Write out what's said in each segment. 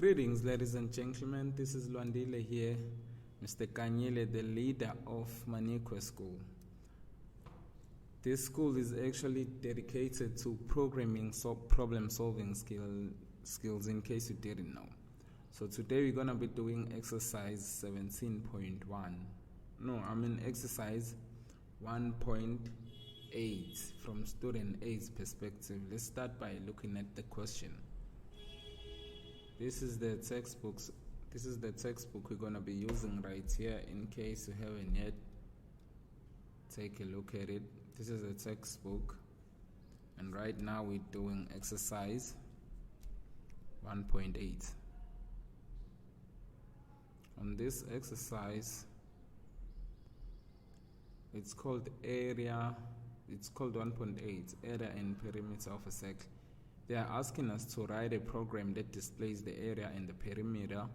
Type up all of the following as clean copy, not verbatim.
Greetings, ladies and gentlemen. This is Lwandile here, Mr. Kanyele, the leader of Manikwe School. This school is actually dedicated to programming, problem-solving skills, in case you didn't know. So today we're going to be doing exercise 17.1. Exercise 1.8 from student A's perspective. Let's start by looking at the question. This is the textbook we're going to be using right here, in case you haven't yet. Take a look at it. This is the textbook, and right now we're doing exercise 1.8. On this exercise, it's called 1.8, area and perimeter of a circle. They are asking us to write a program that displays the area and the perimeter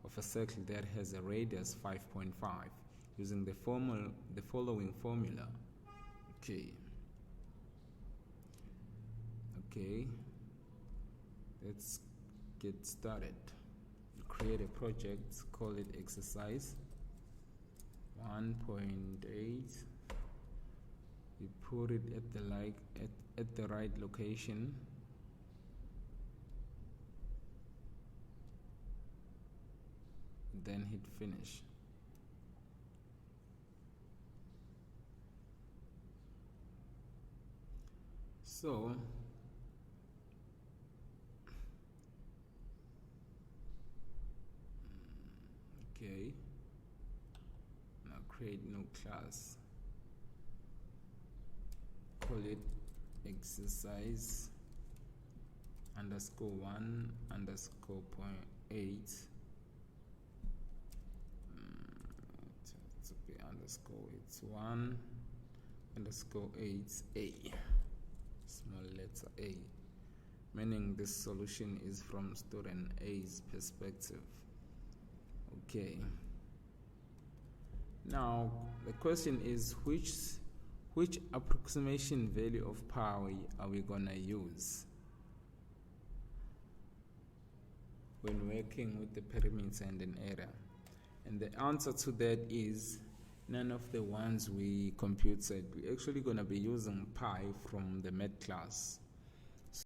of a circle that has a radius 5.5 using the following formula. Okay, let's get started. Create a project, call it exercise 1.8. You put it at the right location. Then hit finish. So okay, now create new class, call it exercise _1_.8 it's 1_8a, small letter a, meaning this solution is from student A's perspective. Okay, now the question is, which approximation value of pi are we gonna use when working with the perimeter and an area? And the answer to that is none of the ones we computed. We're actually going to be using pi from the math class.